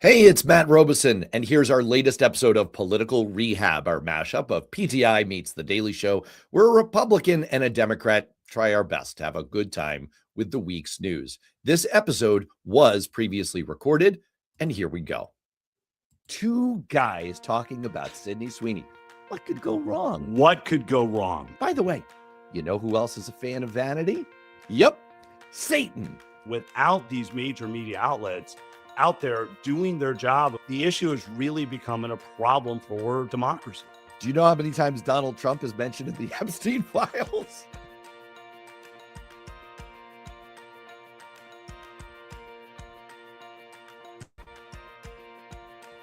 Hey, it's Matt Robeson, and here's our latest episode of Political Rehab, our mashup of PTI meets The Daily Show, where a Republican and a Democrat try our best to have a good time with the week's news. This episode was previously recorded, and here we go. Two guys talking about Sydney Sweeney. What could go wrong? What could go wrong? By the way, you know who else is a fan of vanity? Yep, Satan. Without these major media outlets out there doing their job, the issue is really becoming a problem for democracy. Do you know how many times Donald Trump is mentioned in the Epstein files?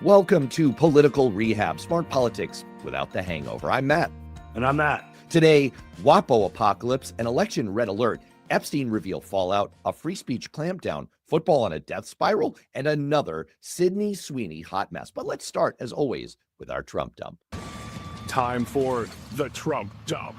Welcome to Political Rehab, smart politics without the hangover. I'm Matt. And I'm Matt. Today, WAPO apocalypse, an election red alert, Epstein reveal fallout, a free speech clampdown, football on a death spiral, and another Sydney Sweeney hot mess. But let's start, as always, with our Trump dump. Time for the Trump dump.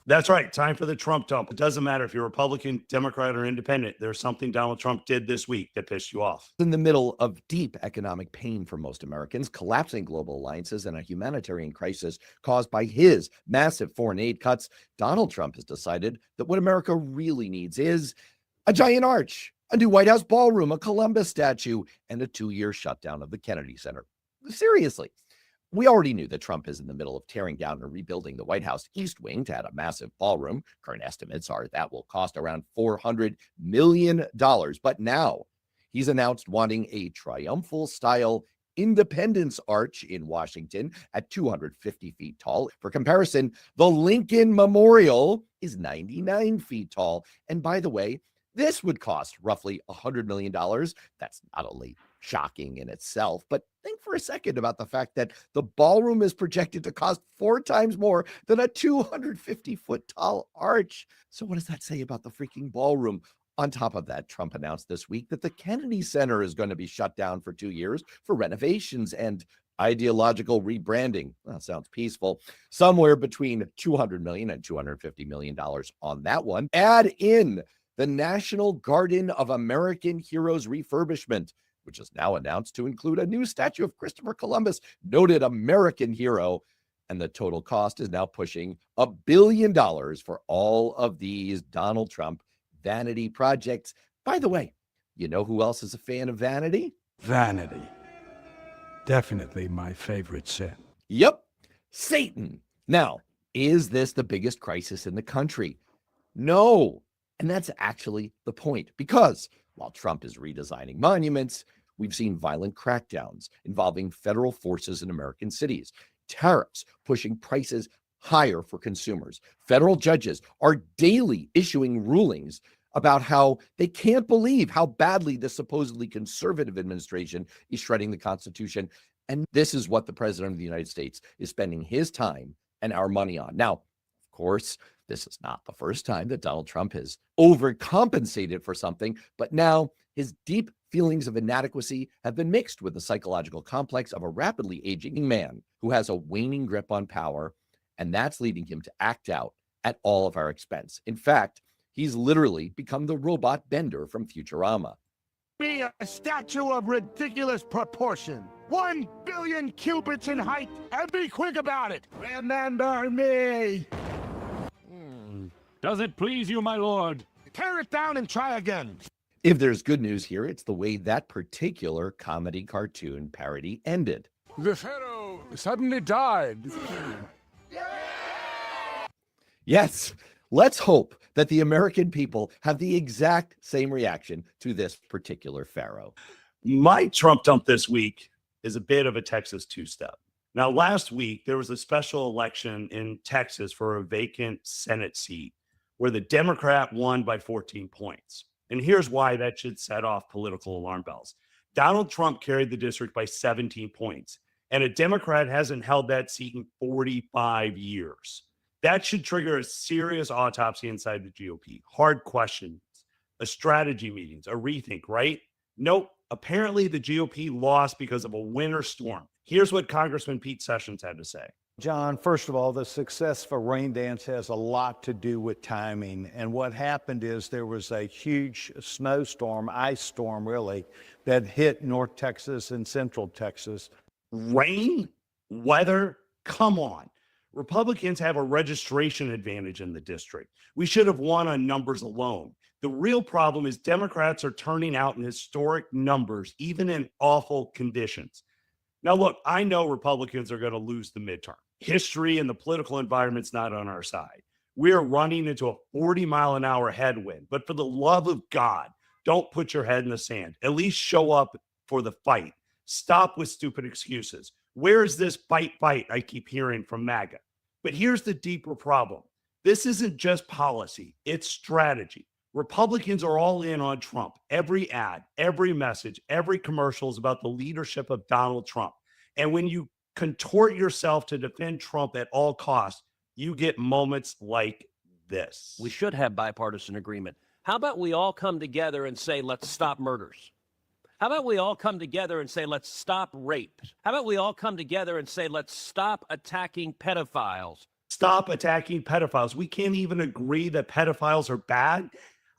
That's right. Time for the Trump dump. It doesn't matter if you're Republican, Democrat, or Independent. There's something Donald Trump did this week that pissed you off. In the middle of deep economic pain for most Americans, collapsing global alliances, and a humanitarian crisis caused by his massive foreign aid cuts, Donald Trump has decided that what America really needs is a giant arch, a new White House ballroom, a Columbus statue, and a 2-year shutdown of the Kennedy Center. Seriously. We already knew that Trump is in the middle of tearing down and rebuilding the White House East Wing to add a massive ballroom. Current estimates are that will cost around $400 million. But now he's announced wanting a triumphal style Independence Arch in Washington at 250 feet tall. For comparison, the Lincoln Memorial is 99 feet tall. And by the way, this would cost roughly $100 million. That's not only shocking in itself, but think for a second about the fact that the ballroom is projected to cost 4 times more than a 250-foot tall arch. So what does that say about the freaking ballroom? On top of that, Trump announced this week that the Kennedy Center is going to be shut down for 2 years for renovations and ideological rebranding. Well, sounds peaceful. Somewhere between $200 million and $250 million on that one. Add in the National Garden of American Heroes refurbishment, which is now announced to include a new statue of Christopher Columbus, noted American hero. And the total cost is now pushing $1 billion for all of these Donald Trump vanity projects. By the way, you know who else is a fan of vanity? Vanity. Definitely my favorite sin. Yep, Satan. Now, is this the biggest crisis in the country? No. And that's actually the point, because while Trump is redesigning monuments, we've seen violent crackdowns involving federal forces in American cities, tariffs pushing prices higher for consumers. Federal judges are daily issuing rulings about how they can't believe how badly the supposedly conservative administration is shredding the Constitution. And this is what the president of the United States is spending his time and our money on. Now, of course, this is not the first time that Donald Trump has overcompensated for something, but now his deep feelings of inadequacy have been mixed with the psychological complex of a rapidly aging man who has a waning grip on power, and that's leading him to act out at all of our expense. In fact, he's literally become the robot Bender from Futurama. Be a statue of ridiculous proportion, 1 billion cubits in height, and be quick about it. Remember me. Does it please you, my lord? Tear it down and try again. If there's good news here, it's the way that particular comedy cartoon parody ended. The pharaoh suddenly died. Yes, let's hope that the American people have the exact same reaction to this particular pharaoh. My Trump dump this week is a bit of a Texas two-step. Now, last week, there was a special election in Texas for a vacant Senate seat where the Democrat won by 14 points. And here's why that should set off political alarm bells. Donald Trump carried the district by 17 points, and a Democrat hasn't held that seat in 45 years. That should trigger a serious autopsy inside the GOP. Hard questions, a strategy meetings, a rethink, right? Nope. Apparently, the GOP lost because of a winter storm. Here's what Congressman Pete Sessions had to say. John, first of all, the success for Rain Dance has a lot to do with timing. And what happened is there was a huge snowstorm, ice storm really, that hit North Texas and Central Texas. Rain, weather, come on. Republicans have a registration advantage in the district. We should have won on numbers alone. The real problem is Democrats are turning out in historic numbers, even in awful conditions. Now, look, I know Republicans are going to lose the midterm. History and the political environment's not on our side. We're running into a 40-mile-an-hour headwind. But for the love of God, don't put your head in the sand. At least show up for the fight. Stop with stupid excuses. Where is this fight I keep hearing from MAGA? But here's the deeper problem. This isn't just policy. It's strategy. Republicans are all in on Trump. Every ad, every message, every commercial is about the leadership of Donald Trump. And when you contort yourself to defend Trump at all costs, you get moments like this. We should have bipartisan agreement. How about we all come together and say, let's stop murders? How about we all come together and say, let's stop rape? How about we all come together and say, let's stop attacking pedophiles? Stop attacking pedophiles. We can't even agree that pedophiles are bad.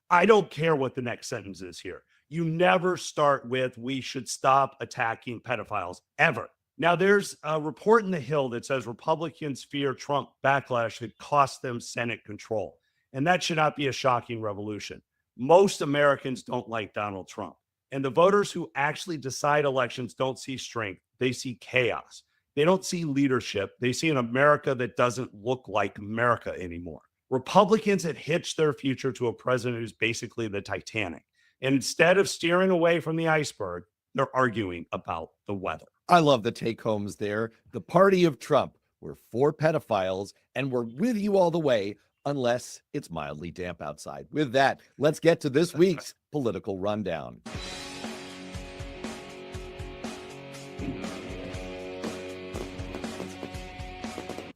I don't care what the next sentence is here. You never start with, we should stop attacking pedophiles, ever. Now, there's a report in the Hill that says Republicans fear Trump backlash could cost them Senate control. And that should not be a shocking revolution. Most Americans don't like Donald Trump. And the voters who actually decide elections don't see strength. They see chaos. They don't see leadership. They see an America that doesn't look like America anymore. Republicans have hitched their future to a president who's basically the Titanic. And instead of steering away from the iceberg, they're arguing about the weather. I love the take homes there. The party of Trump. We're for pedophiles and we're with you all the way, unless it's mildly damp outside. With that, let's get to this week's political rundown.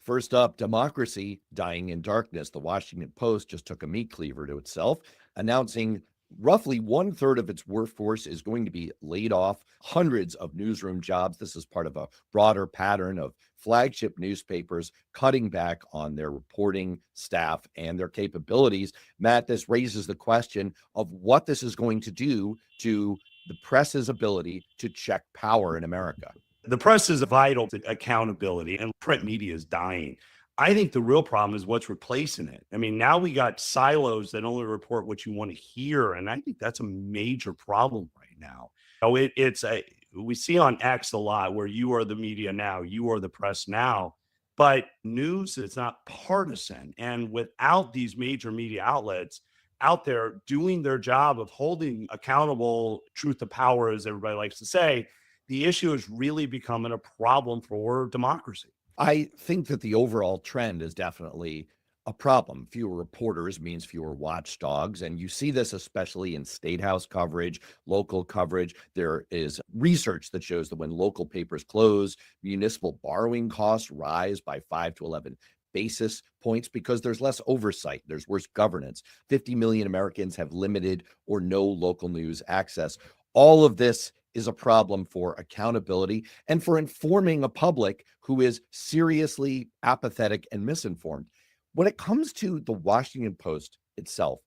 First up, democracy dying in darkness. The Washington Post just took a meat cleaver to itself, announcing roughly 1/3 of its workforce is going to be laid off, hundreds of newsroom jobs. This is part of a broader pattern of flagship newspapers cutting back on their reporting staff and their capabilities. Matt, this raises the question of what this is going to do to the press's ability to check power in America. The press is vital to accountability, and print media is dying. I think the real problem is what's replacing it. I mean, now we got silos that only report what you want to hear, and I think that's a major problem right now. We see on X a lot where you are the media now, you are the press now, but news is not partisan. And without these major media outlets out there doing their job of holding accountable truth to power, as everybody likes to say, the issue is really becoming a problem for democracy. I think that the overall trend is definitely a problem. Fewer reporters means fewer watchdogs. And you see this especially in state house coverage, local coverage. There is research that shows that when local papers close, municipal borrowing costs rise by 5 to 11 basis points because there's less oversight. There's worse governance. 50 million Americans have limited or no local news access. All of this is a problem for accountability and for informing a public who is seriously apathetic and misinformed. When it comes to the Washington Post itself,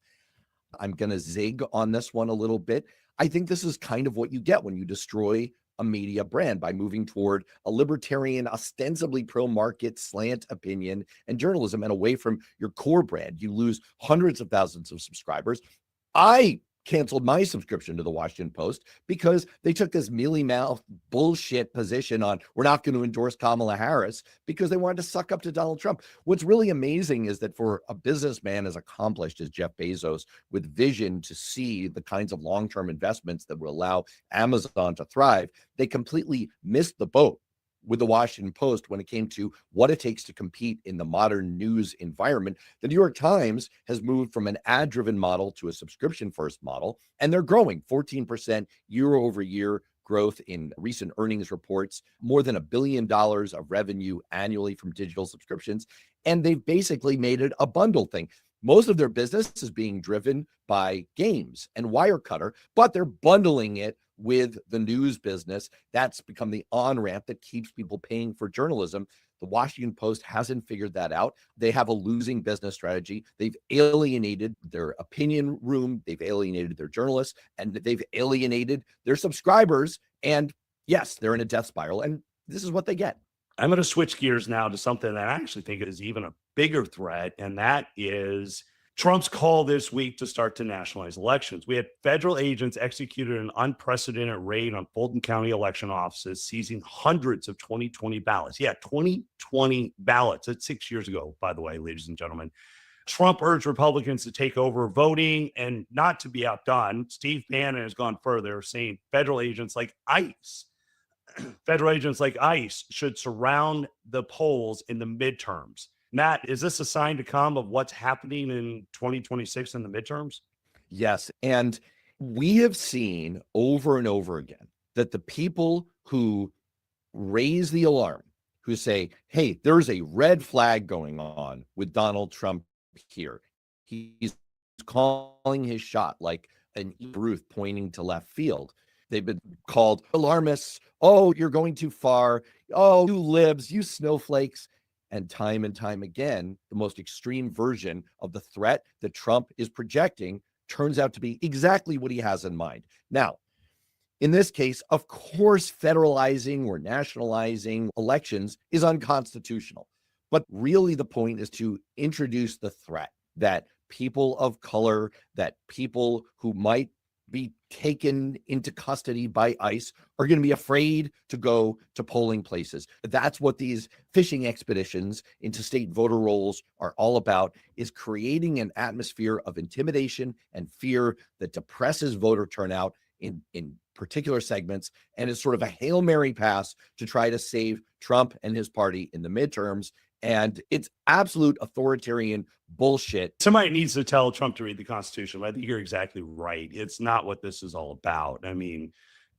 I'm going to zig on this one a little bit. I think this is kind of what you get when you destroy a media brand by moving toward a libertarian, ostensibly pro-market slant opinion and journalism and away from your core brand. You lose hundreds of thousands of subscribers. I canceled my subscription to the Washington Post because they took this mealy-mouthed bullshit position on we're not going to endorse Kamala Harris because they wanted to suck up to Donald Trump. What's really amazing is that for a businessman as accomplished as Jeff Bezos, with vision to see the kinds of long-term investments that will allow Amazon to thrive, they completely missed the boat with the Washington Post when it came to what it takes to compete in the modern news environment. The New York Times has moved from an ad-driven model to a subscription-first model, and they're growing 14% year-over-year growth in recent earnings reports, more than $1 billion of revenue annually from digital subscriptions, and they've basically made it a bundle thing. Most of their business is being driven by games and Wirecutter, but they're bundling it with the news business. That's become the on-ramp that keeps people paying for journalism. The Washington Post hasn't figured that out. They have a losing business strategy. They've alienated their opinion room. They've alienated their journalists, and they've alienated their subscribers. And yes, they're in a death spiral. And this is what they get. I'm going to switch gears now to something that I actually think is even a bigger threat, and that is Trump's call this week to start to nationalize elections. We had federal agents executed an unprecedented raid on Fulton County election offices, seizing hundreds of 2020 ballots. Yeah, 2020 ballots. That's 6 years ago, by the way, ladies and gentlemen. Trump urged Republicans to take over voting, and not to be outdone, Steve Bannon has gone further, saying federal agents like ICE should surround the polls in the midterms. Matt, is this a sign to come of what's happening in 2026 in the midterms? Yes. And we have seen over and over again that the people who raise the alarm, who say, hey, there's a red flag going on with Donald Trump here. He's calling his shot like an Ruth pointing to left field. They've been called alarmists. Oh, you're going too far. Oh, you libs, you snowflakes. And time again, the most extreme version of the threat that Trump is projecting turns out to be exactly what he has in mind. Now, in this case, of course, federalizing or nationalizing elections is unconstitutional. But really, the point is to introduce the threat that people of color, that people who might be taken into custody by ICE are going to be afraid to go to polling places. That's what these fishing expeditions into state voter rolls are all about, is creating an atmosphere of intimidation and fear that depresses voter turnout in particular segments, and is sort of a Hail Mary pass to try to save Trump and his party in the midterms. And it's absolute authoritarian bullshit. Somebody needs to tell Trump to read the Constitution. I think you're exactly right. It's not what this is all about. I mean,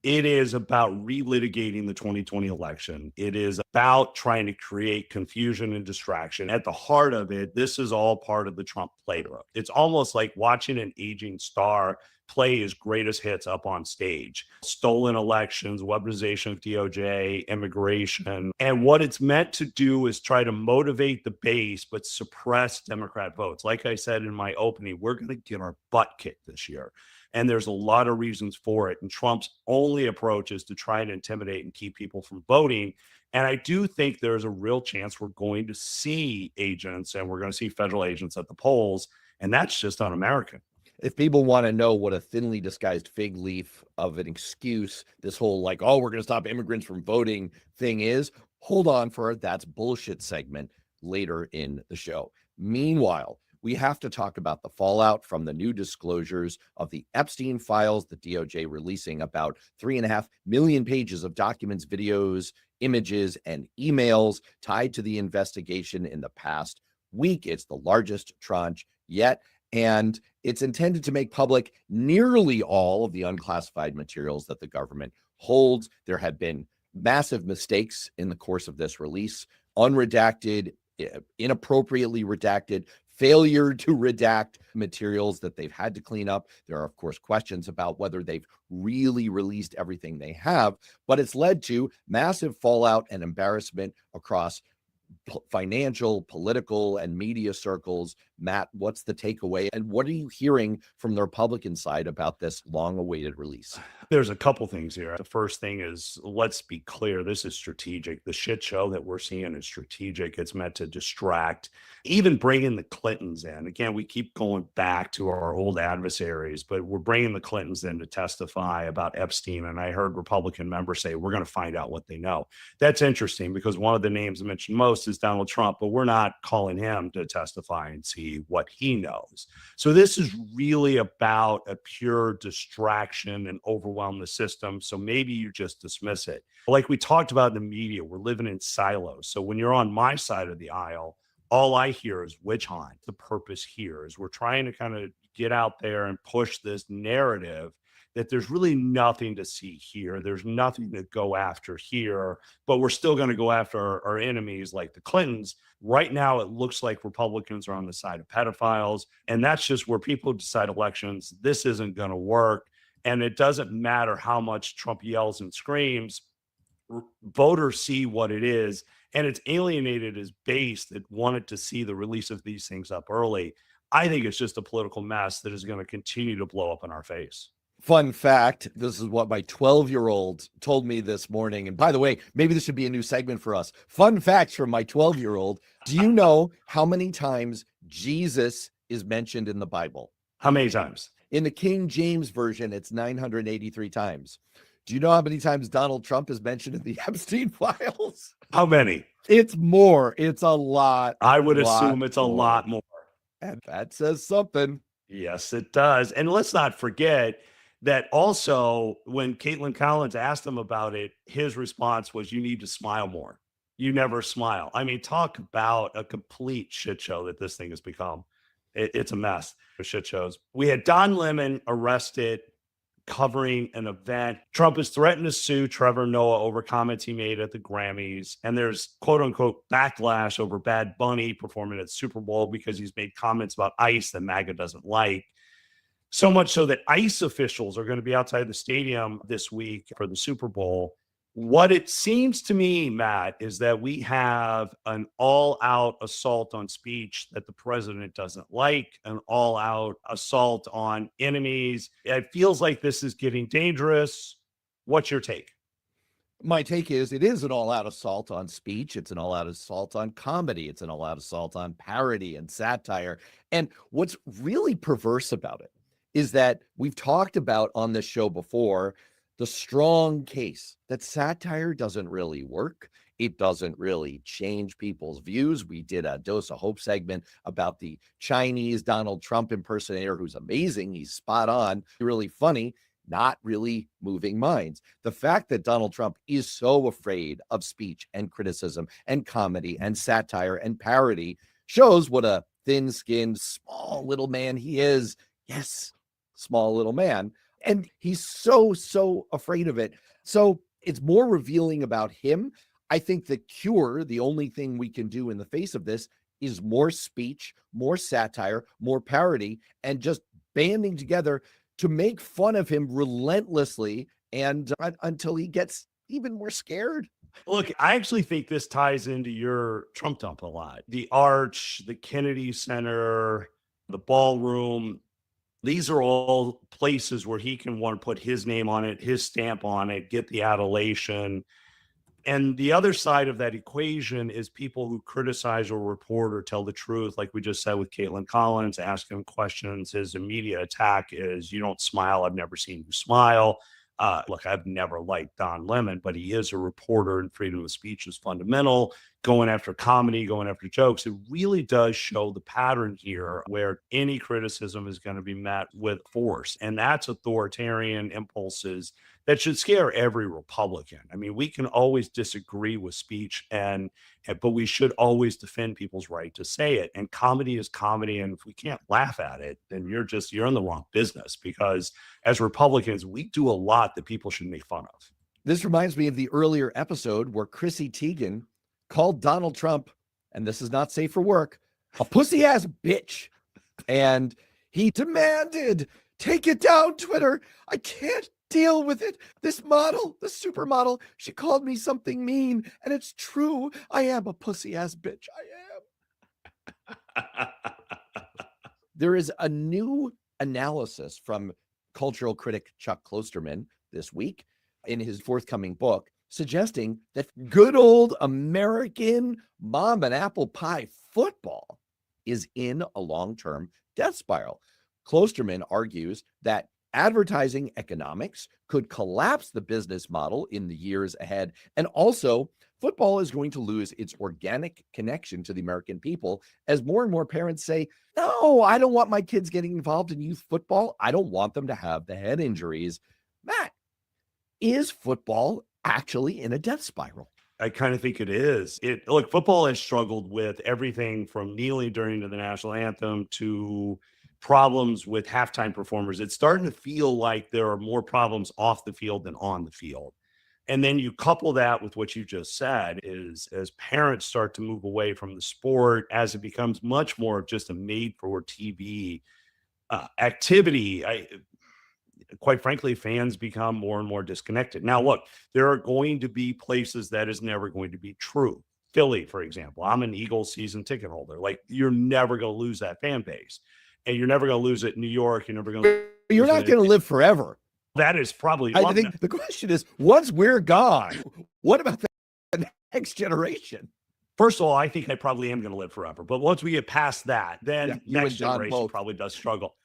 it is about relitigating the 2020 election. It is about trying to create confusion and distraction. At the heart of it, this is all part of the Trump playbook. It's almost like watching an aging star play his greatest hits up on stage. Stolen elections, weaponization of DOJ, immigration. And what it's meant to do is try to motivate the base, but suppress Democrat votes. Like I said in my opening, we're going to get our butt kicked this year. And there's a lot of reasons for it. And Trump's only approach is to try and intimidate and keep people from voting. And I do think there's a real chance we're going to see agents, and we're going to see federal agents at the polls. And that's just un-American. If people want to know what a thinly disguised fig leaf of an excuse this whole like, oh, we're going to stop immigrants from voting thing is, hold on for our That's Bullshit segment later in the show. Meanwhile, we have to talk about the fallout from the new disclosures of the Epstein files, the DOJ releasing about 3.5 million pages of documents, videos, images, and emails tied to the investigation in the past week. It's the largest tranche yet, and it's intended to make public nearly all of the unclassified materials that the government holds. There have been massive mistakes in the course of this release, unredacted, inappropriately redacted, failure to redact materials that they've had to clean up. There are, of course, questions about whether they've really released everything they have, but it's led to massive fallout and embarrassment across financial, political, and media circles. Matt, what's the takeaway? And what are you hearing from the Republican side about this long-awaited release? There's a couple things here. The first thing is, let's be clear, this is strategic. The shit show that we're seeing is strategic. It's meant to distract, even bringing the Clintons in. Again, we keep going back to our old adversaries, but we're bringing the Clintons in to testify about Epstein. And I heard Republican members say, we're going to find out what they know. That's interesting because one of the names mentioned most is Donald Trump, but we're not calling him to testify and see what he knows. So this is really about a pure distraction and overwhelm the system. So maybe you just dismiss it. Like we talked about in the media, we're living in silos. So when you're on my side of the aisle, all I hear is witch hunt. The purpose here is we're trying to kind of get out there and push this narrative that there's really nothing to see here. There's nothing to go after here, but we're still going to go after our enemies like the Clintons. Right now, it looks like Republicans are on the side of pedophiles, and that's just where people decide elections. This isn't going to work, and it doesn't matter how much Trump yells and screams. Voters see what it is, and it's alienated his base that wanted to see the release of these things up early. I think it's just a political mess that is going to continue to blow up in our face. Fun fact, this is what my 12-year-old told me this morning. And by the way, maybe this should be a new segment for us. Fun facts from my 12-year-old. Do you know how many times Jesus is mentioned in the Bible? How many times? In the King James Version, it's 983 times. Do you know how many times Donald Trump is mentioned in the Epstein files? How many? It's more. It's a lot. I would assume it's a lot more. And that says something. Yes, it does. And let's not forget that also when Caitlin Collins asked him about it, his response was, you need to smile more. You never smile. I mean, talk about a complete shit show that this thing has become. It's a mess of shit shows. We had Don Lemon arrested covering an event. Trump has threatened to sue Trevor Noah over comments he made at the Grammys. And there's quote unquote backlash over Bad Bunny performing at Super Bowl because he's made comments about ICE that MAGA doesn't like. So much so that ICE officials are going to be outside the stadium this week for the Super Bowl. What it seems to me, Matt, is that we have an all-out assault on speech that the president doesn't like, an all-out assault on enemies. It feels like this is getting dangerous. What's your take? My take is it is an all-out assault on speech. It's an all-out assault on comedy. It's an all-out assault on parody and satire. And what's really perverse about it is that we've talked about on this show before the strong case that satire doesn't really work. It doesn't really change people's views. We did a Dose of Hope segment about the Chinese Donald Trump impersonator who's amazing. He's spot on, really funny, not really moving minds. The fact that Donald Trump is so afraid of speech and criticism and comedy and satire and parody shows what a thin-skinned, small little man he is. Yes, small little man. And he's so afraid of it. So it's more revealing about him. I think the cure, the only thing we can do in the face of this, is more speech, more satire, more parody, and just banding together to make fun of him relentlessly and until he gets even more scared. Look, I actually think this ties into your Trump dump a lot. The Arch, the Kennedy Center, the ballroom. These are all places where he can want to put his name on it, his stamp on it, get the adulation. And the other side of that equation is people who criticize or report or tell the truth, like we just said with Caitlin Collins, ask him questions. His immediate attack is, you don't smile. I've never seen you smile. Look, I've never liked Don Lemon, but he is a reporter and freedom of speech is fundamental. Going after comedy, going after jokes, it really does show the pattern here where any criticism is going to be met with force. And that's authoritarian impulses that should scare every Republican. I mean, we can always disagree with speech, but we should always defend people's right to say it. And comedy is comedy. And if we can't laugh at it, then you're in the wrong business, because as Republicans, we do a lot that people should make fun of. This reminds me of the earlier episode where Chrissy Teigen called Donald Trump, and this is not safe for work, a pussy ass bitch. And he demanded, take it down, Twitter. I can't deal with it. This model, the supermodel, she called me something mean, and it's true. I am a pussy ass bitch. I am. There is a new analysis from cultural critic Chuck Klosterman this week in his forthcoming book, suggesting that good old American mom and apple pie football is in a long-term death spiral. Klosterman argues that advertising economics could collapse the business model in the years ahead. And also, football is going to lose its organic connection to the American people as more and more parents say, no, I don't want my kids getting involved in youth football. I don't want them to have the head injuries. Matt, is football actually in a death spiral? I kind of think it is. Look, football has struggled with everything from kneeling during the national anthem to problems with halftime performers. It's starting to feel like there are more problems off the field than on the field. And then you couple that with what you just said is as parents start to move away from the sport, as it becomes much more of just a made for TV activity, quite frankly, fans become more and more disconnected. Now, look, there are going to be places that is never going to be true. Philly, for example. I'm an Eagles season ticket holder. Like, you're never going to lose that fan base. And you're never going to lose it in New York. You're never going to. You're not going to live forever. That is probably. I think the question is, once we're gone, what about the next generation? First of all, I think I probably am going to live forever. But once we get past that, then you next and John generation both. probably does struggle.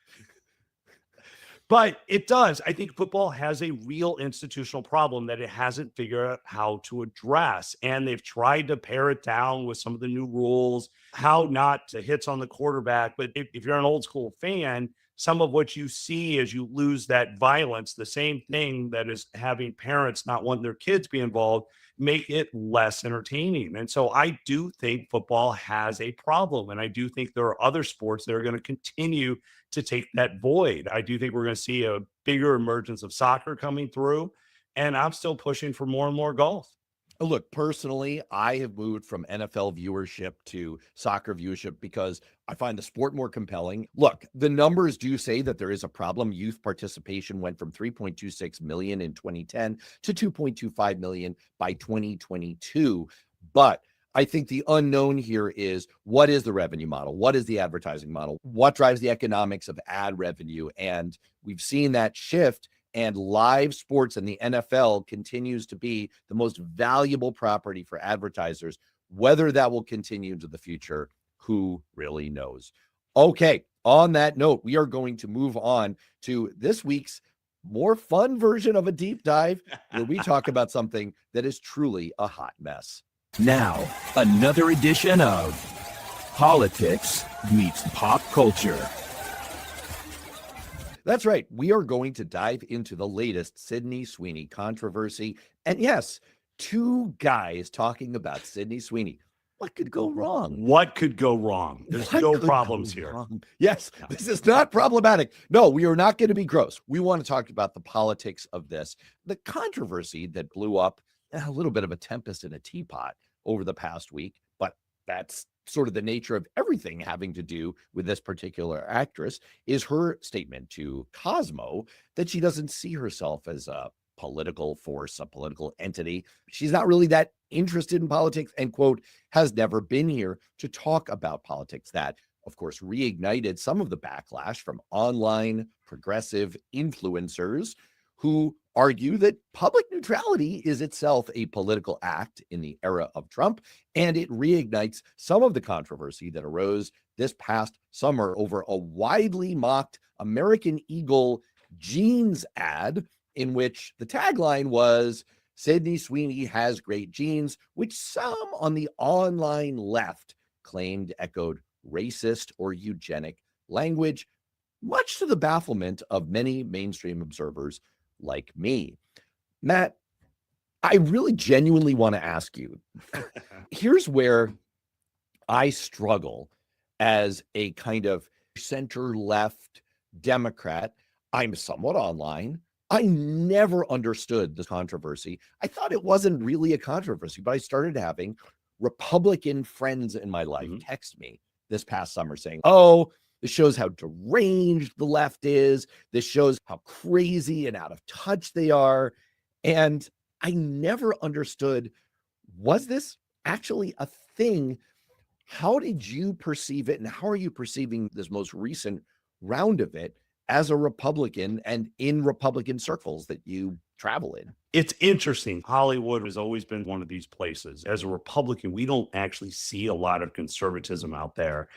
But it does. I think football has a real institutional problem that it hasn't figured out how to address. And they've tried to pare it down with some of the new rules, how not to hits on the quarterback. But if you're an old school fan, some of what you see as you lose that violence, the same thing that is having parents not wanting their kids be involved, make it less entertaining. And so I do think football has a problem. And I do think there are other sports that are going to continue to take that void. I do think we're going to see a bigger emergence of soccer coming through. And I'm still pushing for more and more golf. Look, personally, I have moved from NFL viewership to soccer viewership because I find the sport more compelling. Look, the numbers do say that there is a problem. Youth participation went from 3.26 million in 2010 to 2.25 million by 2022. But I think the unknown here is, what is the revenue model? What is the advertising model? What drives the economics of ad revenue? And we've seen that shift. And live sports in the NFL continues to be the most valuable property for advertisers. Whether that will continue into the future, who really knows? Okay, on that note, we are going to move on to this week's more fun version of a deep dive, where we talk about something that is truly a hot mess. Now, another edition of Politics Meets Pop Culture. That's right. We are going to dive into the latest Sydney Sweeney controversy. And yes, two guys talking about Sydney Sweeney. What could go wrong? What could go wrong? There's no problems here. Wrong? Yes, this is not problematic. No, we are not going to be gross. We want to talk about the politics of this. The controversy that blew up, a little bit of a tempest in a teapot over the past week, but that's sort of the nature of everything having to do with this particular actress, is her statement to Cosmo that she doesn't see herself as a political force, a political entity. She's not really that interested in politics, and, quote, has never been here to talk about politics. That, of course, reignited some of the backlash from online progressive influencers who argue that public neutrality is itself a political act in the era of Trump, and it reignites some of the controversy that arose this past summer over a widely mocked American Eagle jeans ad in which the tagline was, "Sydney Sweeney has great jeans," which some on the online left claimed echoed racist or eugenic language, much to the bafflement of many mainstream observers like me. Matt, I really genuinely want to ask you, here's where I struggle as a kind of center-left Democrat. I'm somewhat online. I never understood the controversy. I thought it wasn't really a controversy, but I started having Republican friends in my life text me this past summer saying, oh, this shows how deranged the left is. This shows how crazy and out of touch they are. And I never understood, was this actually a thing? How did you perceive it? And how are you perceiving this most recent round of it as a Republican and in Republican circles that you travel in? It's interesting. Hollywood has always been one of these places. As a Republican, we don't actually see a lot of conservatism out there.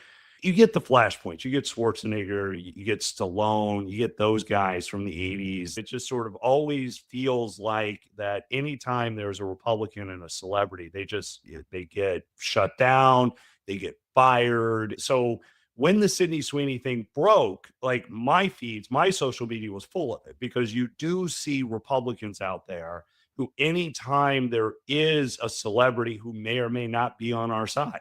You get the flashpoints, you get Schwarzenegger, you get Stallone, you get those guys from the 80s. It just sort of always feels like that anytime there's a Republican and a celebrity, they get shut down, they get fired. So when the Sydney Sweeney thing broke, like my feeds, my social media was full of it, because you do see Republicans out there who, anytime there is a celebrity who may or may not be on our side,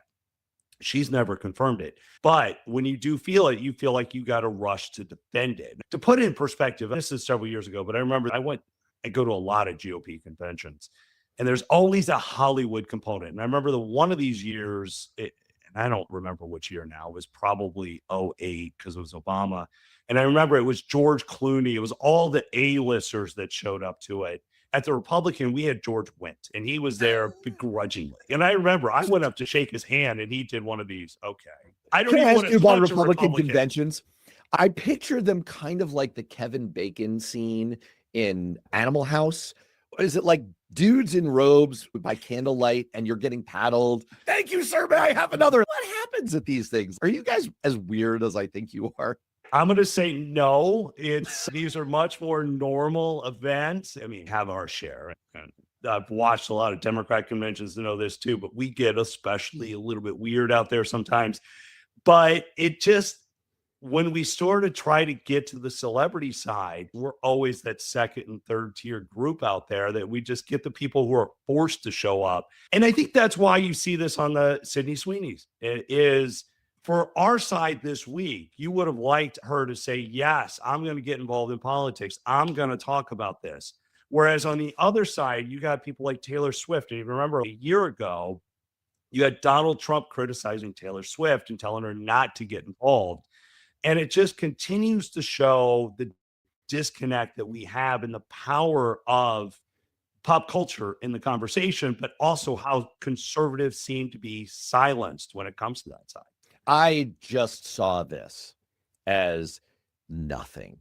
she's never confirmed it, but when you do feel it, you feel like you got to rush to defend it. To put it in perspective, this is several years ago, but I remember I go to a lot of GOP conventions, and there's always a Hollywood component. And I remember one of these years, and I don't remember which year now, it was probably 2008, because it was Obama. And I remember it was George Clooney. It was all the A-listers that showed up to it. At the Republican, we had George Wendt, and he was there begrudgingly. And I remember I went up to shake his hand, and he did one of these. Okay. I don't Can I even ask want you to about touch a Republican Republican. conventions? I picture them kind of like the Kevin Bacon scene in Animal House. Is it like dudes in robes by candlelight and you're getting paddled? Thank you, sir. May I have another? What happens at these things? Are you guys as weird as I think you are? I'm going to say no. These are much more normal events. I mean, have our share. And I've watched a lot of Democrat conventions to know this too, but we get especially a little bit weird out there sometimes. But it just, when we sort of try to get to the celebrity side, we're always that second and third tier group out there that we just get the people who are forced to show up. And I think that's why you see this on the Sydney Sweeney's. It is, for our side this week, you would have liked her to say, yes, I'm going to get involved in politics. I'm going to talk about this. Whereas on the other side, you got people like Taylor Swift. And you remember a year ago, you had Donald Trump criticizing Taylor Swift and telling her not to get involved. And it just continues to show the disconnect that we have in the power of pop culture in the conversation, but also how conservatives seem to be silenced when it comes to that side. I just saw this as nothing.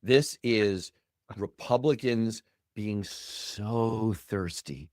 This is Republicans being so thirsty,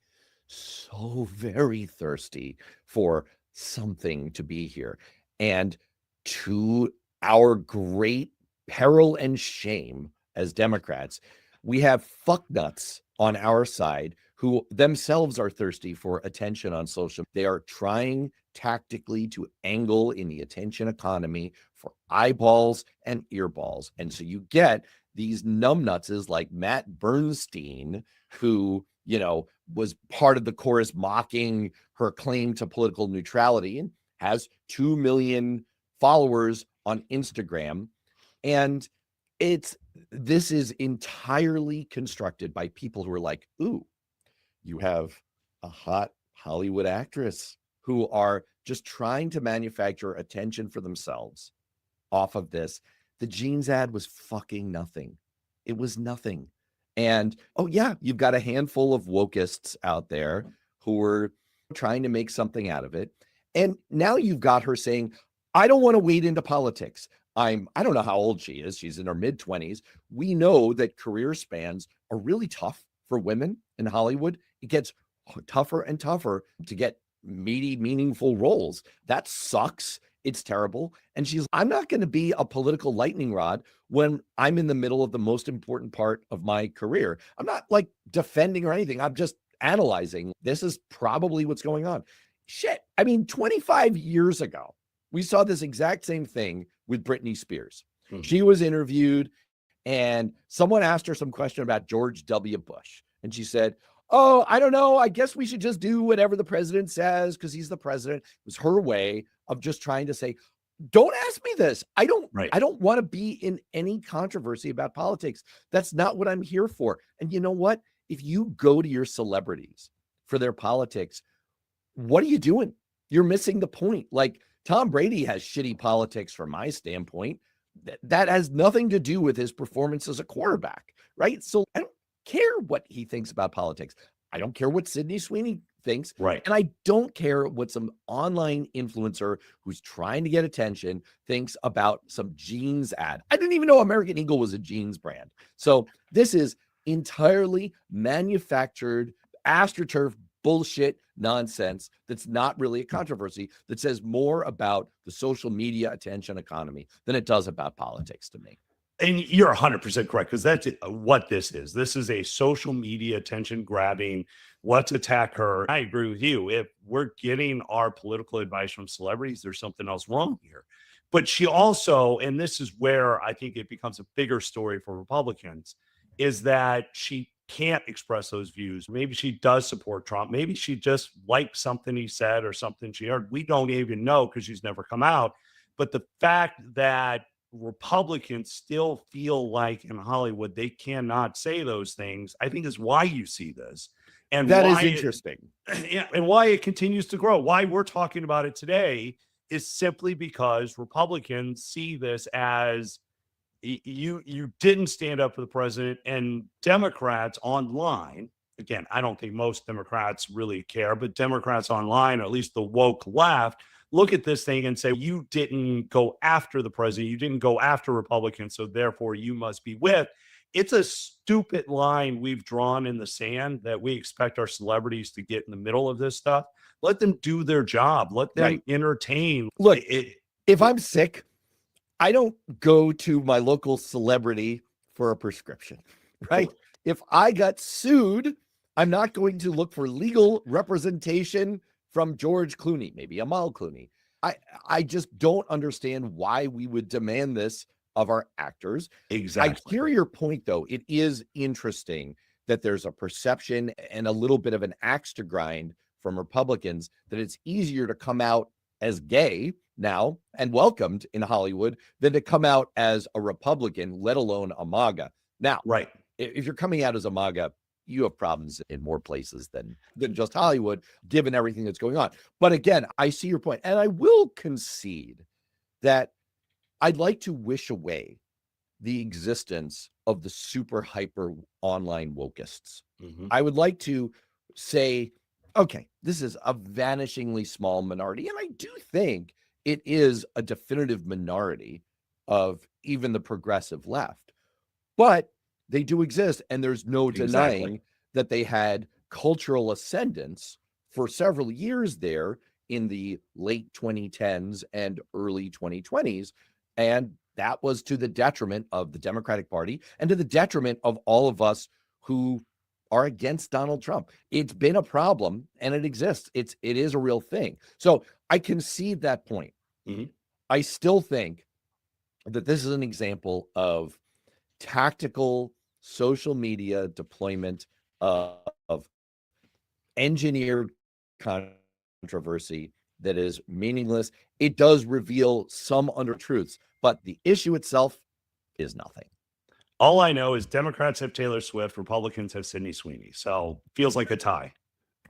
so very thirsty for something to be here. And to our great peril and shame as Democrats, we have fucknuts on our side who themselves are thirsty for attention on social. They are trying tactically to angle in the attention economy for eyeballs and earballs. And so you get these numbnutses like Matt Bernstein, who, you know, was part of the chorus mocking her claim to political neutrality and has 2 million followers on Instagram. And this is entirely constructed by people who are like, ooh, you have a hot Hollywood actress, who are just trying to manufacture attention for themselves off of this. The jeans ad was fucking nothing. It was nothing. And, oh yeah, you've got a handful of wokeists out there who are trying to make something out of it. And now you've got her saying, I don't want to wade into politics. I don't know how old she is. She's in her mid-20s. We know that career spans are really tough for women in Hollywood. It gets tougher and tougher to get meaty, meaningful roles. That sucks. It's terrible. And I'm not going to be a political lightning rod when I'm in the middle of the most important part of my career. I'm not like defending or anything. I'm just analyzing. This is probably what's going on. Shit. I mean, 25 years ago, we saw this exact same thing with Britney Spears. She was interviewed and someone asked her some question about George W. Bush. And she said, oh, I don't know. I guess we should just do whatever the president says because he's the president. It was her way of just trying to say, don't ask me this. I don't want to be in any controversy about politics. That's not what I'm here for. And you know what? If you go to your celebrities for their politics, what are you doing? You're missing the point. Like Tom Brady has shitty politics from my standpoint. That has nothing to do with his performance as a quarterback, right? So I don't care what he thinks about politics. I don't care what Sydney Sweeney thinks. Right. And I don't care what some online influencer who's trying to get attention thinks about some jeans ad. I didn't even know American Eagle was a jeans brand. So this is entirely manufactured, astroturf bullshit nonsense that's not really a controversy, that says more about the social media attention economy than it does about politics to me. And you're 100% correct, because that's what this is. This is a social media attention grabbing. Let's attack her. I agree with you. If we're getting our political advice from celebrities, there's something else wrong here. But she also, and this is where I think it becomes a bigger story for Republicans, is that she can't express those views. Maybe she does support Trump. Maybe she just liked something he said or something she heard. We don't even know because she's never come out. But the fact that Republicans still feel like in Hollywood they cannot say those things, I think is why you see this. And that is interesting. And why it continues to grow. Why we're talking about it today is simply because Republicans see this as you didn't stand up for the president, and Democrats online again, I don't think most Democrats really care, but Democrats online, or at least the woke left, look at this thing and say, you didn't go after the president, you didn't go after Republicans, so therefore you must be with. It's a stupid line we've drawn in the sand that we expect our celebrities to get in the middle of this stuff. Let them do their job. Let them entertain. Look, if I'm sick, I don't go to my local celebrity for a prescription, right? If I got sued, I'm not going to look for legal representation from George Clooney, maybe Amal Clooney. I just don't understand why we would demand this of our actors. Exactly. I hear your point, though. It is interesting that there's a perception and a little bit of an axe to grind from Republicans that it's easier to come out as gay now and welcomed in Hollywood than to come out as a Republican, let alone a MAGA. Now, right. If you're coming out as a MAGA, you have problems in more places than just Hollywood, given everything that's going on. But again, I see your point, and I will concede that I'd like to wish away the existence of the super hyper online wokeists. I would like to say, okay, this is a vanishingly small minority. And I do think it is a definitive minority of even the progressive left. But they do exist, and there's no denying that they had cultural ascendance for several years there in the late 2010s and early 2020s. And that was to the detriment of the Democratic Party and to the detriment of all of us who are against Donald Trump. It's been a problem, and it exists. It is a real thing. So I concede that point. I still think that this is an example of tactical social media deployment of engineered controversy that is meaningless. It does reveal some under-truths, but the issue itself is nothing. All I know is Democrats have Taylor Swift, Republicans have Sydney Sweeney. So feels like a tie.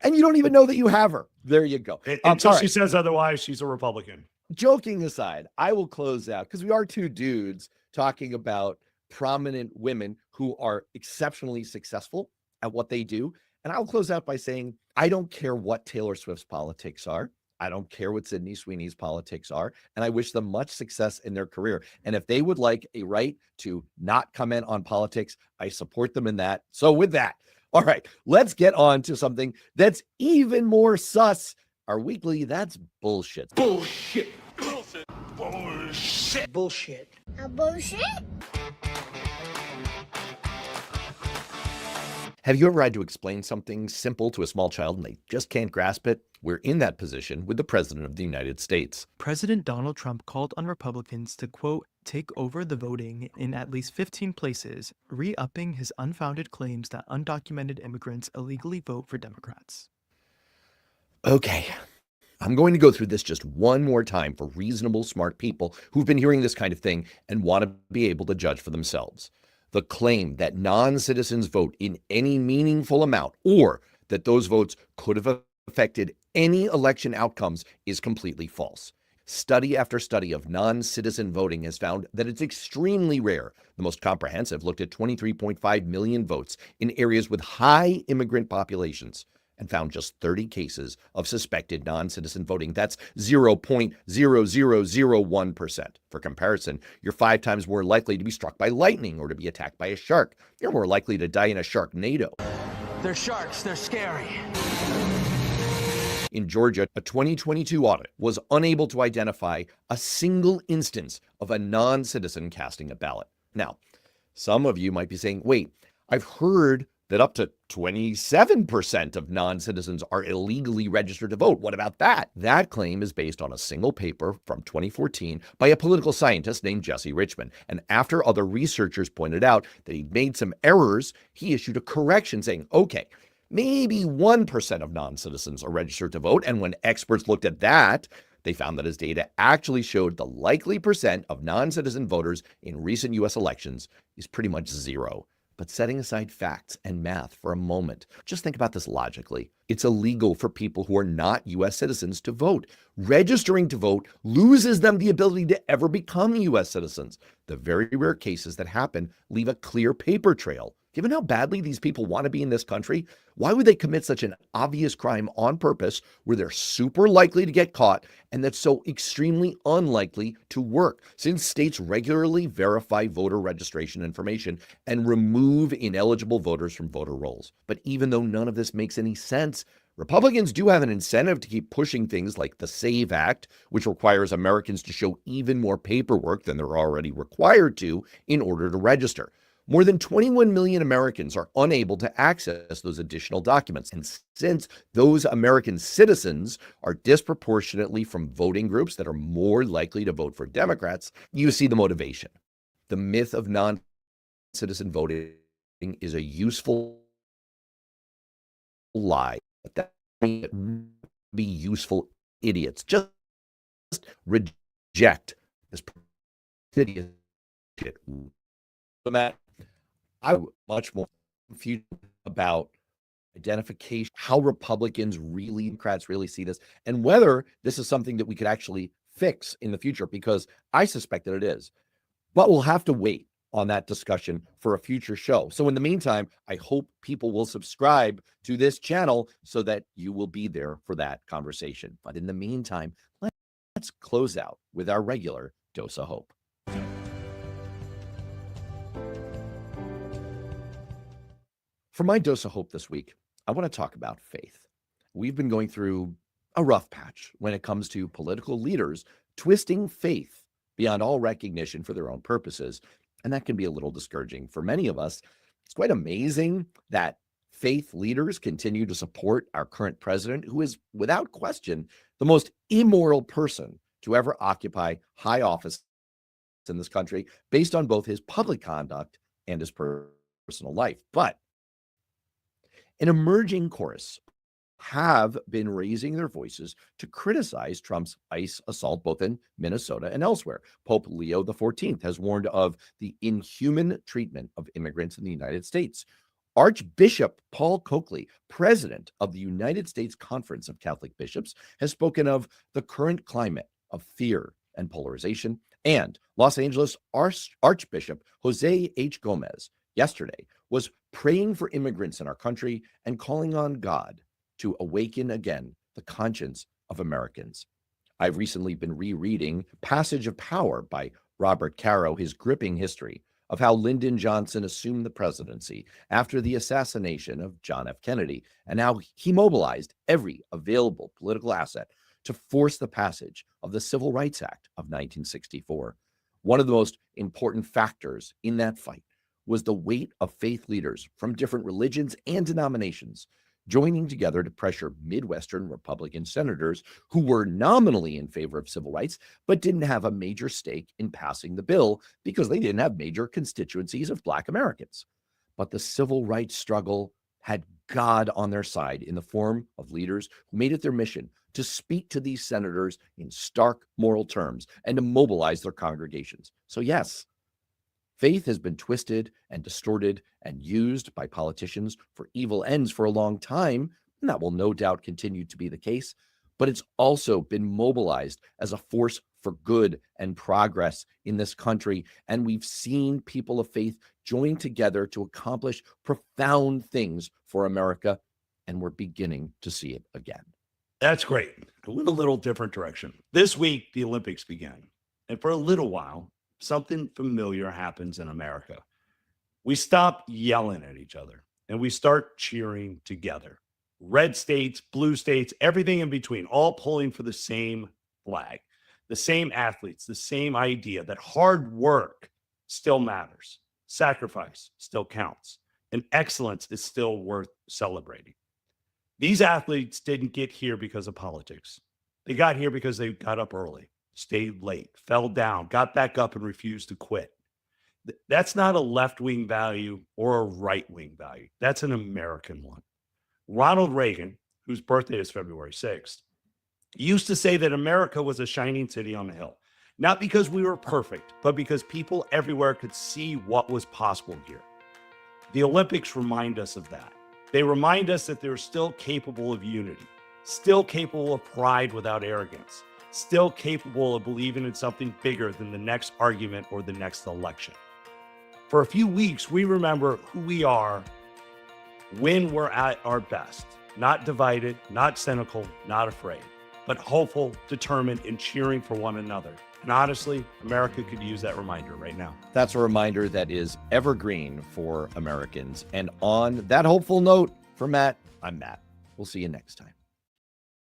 And you don't even know that you have her. There you go. Until she says otherwise, she's a Republican. Joking aside, I will close out because we are two dudes talking about prominent women who are exceptionally successful at what they do. And I'll close out by saying, I don't care what Taylor Swift's politics are. I don't care what Sydney Sweeney's politics are. And I wish them much success in their career. And if they would like a right to not comment on politics, I support them in that. So with that, all right, let's get on to something that's even more sus. Our weekly, that's bullshit. Bullshit. Bullshit. Bullshit. Bullshit. A bullshit? Have you ever had to explain something simple to a small child and they just can't grasp it? We're in that position with the President of the United States. President Donald Trump called on Republicans to, quote, take over the voting in at least 15 places, re-upping his unfounded claims that undocumented immigrants illegally vote for Democrats. Okay, I'm going to go through this just one more time for reasonable, smart people who've been hearing this kind of thing and want to be able to judge for themselves. The claim that non-citizens vote in any meaningful amount or that those votes could have affected any election outcomes is completely false. Study after study of non-citizen voting has found that it's extremely rare. The most comprehensive looked at 23.5 million votes in areas with high immigrant populations and found just 30 cases of suspected non-citizen voting. That's 0.0001%. For comparison, you're 5 times more likely to be struck by lightning or to be attacked by a shark. You're more likely to die in a sharknado. They're sharks. They're scary. In Georgia, a 2022 audit was unable to identify a single instance of a non-citizen casting a ballot. Now, some of you might be saying, wait, I've heard that up to 27% of non-citizens are illegally registered to vote. What about that? That claim is based on a single paper from 2014 by a political scientist named Jesse Richmond. And after other researchers pointed out that he'd made some errors, he issued a correction saying, okay, maybe 1% of non-citizens are registered to vote. And when experts looked at that, they found that his data actually showed the likely percent of non-citizen voters in recent U.S. elections is pretty much zero. But setting aside facts and math for a moment, just think about this logically. It's illegal for people who are not U.S. citizens to vote. Registering to vote loses them the ability to ever become U.S. citizens. The very rare cases that happen leave a clear paper trail Given how badly these people want to be in this country, why would they commit such an obvious crime on purpose where they're super likely to get caught and that's so extremely unlikely to work, since states regularly verify voter registration information and remove ineligible voters from voter rolls? But even though none of this makes any sense, Republicans do have an incentive to keep pushing things like the SAVE Act, which requires Americans to show even more paperwork than they're already required to in order to register. More than 21 million Americans are unable to access those additional documents. And since those American citizens are disproportionately from voting groups that are more likely to vote for Democrats, you see the motivation. The myth of non-citizen voting is a useful lie. That would be useful idiots. Just reject this idiot shit. Matt, I'm much more confused about identification, how Republicans really, Democrats really see this, and whether this is something that we could actually fix in the future, because I suspect that it is. But we'll have to wait on that discussion for a future show. So in the meantime, I hope people will subscribe to this channel so that you will be there for that conversation. But in the meantime, let's close out with our regular dose of hope. For my dose of hope this week, I want to talk about faith. We've been going through a rough patch when it comes to political leaders twisting faith beyond all recognition for their own purposes, and that can be a little discouraging for many of us. It's quite amazing that faith leaders continue to support our current president, who is, without question, the most immoral person to ever occupy high office in this country, based on both his public conduct and his personal life. But an emerging chorus have been raising their voices to criticize Trump's ICE assault both in Minnesota and elsewhere. Pope Leo XIV has warned of the inhuman treatment of immigrants in the United States. Archbishop Paul Coakley, president of the United States Conference of Catholic Bishops, has spoken of the current climate of fear and polarization. And Los Angeles Archbishop Jose H. Gomez yesterday was praying for immigrants in our country and calling on God to awaken again the conscience of Americans. I've recently been rereading Passage of Power by Robert Caro, his gripping history of how Lyndon Johnson assumed the presidency after the assassination of John F. Kennedy, and how he mobilized every available political asset to force the passage of the Civil Rights Act of 1964. One of the most important factors in that fight was the weight of faith leaders from different religions and denominations joining together to pressure Midwestern Republican senators who were nominally in favor of civil rights, but didn't have a major stake in passing the bill because they didn't have major constituencies of Black Americans. But the civil rights struggle had God on their side in the form of leaders who made it their mission to speak to these senators in stark moral terms and to mobilize their congregations. So yes, faith has been twisted and distorted and used by politicians for evil ends for a long time, and that will no doubt continue to be the case. But it's also been mobilized as a force for good and progress in this country. And we've seen people of faith join together to accomplish profound things for America, and we're beginning to see it again. That's great. I went a little different direction. This week, the Olympics began. And for a little while, something familiar happens in America. We stop yelling at each other and we start cheering together. Red states, blue states, everything in between, all pulling for the same flag, the same athletes, the same idea that hard work still matters, sacrifice still counts, and excellence is still worth celebrating. These athletes didn't get here because of politics. They got here because they got up early, stayed late, fell down, got back up, and refused to quit. That's not a left-wing value or a right-wing value. That's an American one. Ronald Reagan, whose birthday is February 6th, used to say that America was a shining city on a hill, not because we were perfect, but because people everywhere could see what was possible here. The Olympics remind us of that. They remind us that they're still capable of unity, still capable of pride without arrogance, still capable of believing in something bigger than the next argument or the next election. For a few weeks, we remember who we are when we're at our best. Not divided, not cynical, not afraid, but hopeful, determined, and cheering for one another. And honestly, America could use that reminder right now. That's a reminder that is evergreen for Americans. And on that hopeful note, for Matt, I'm Matt. We'll see you next time.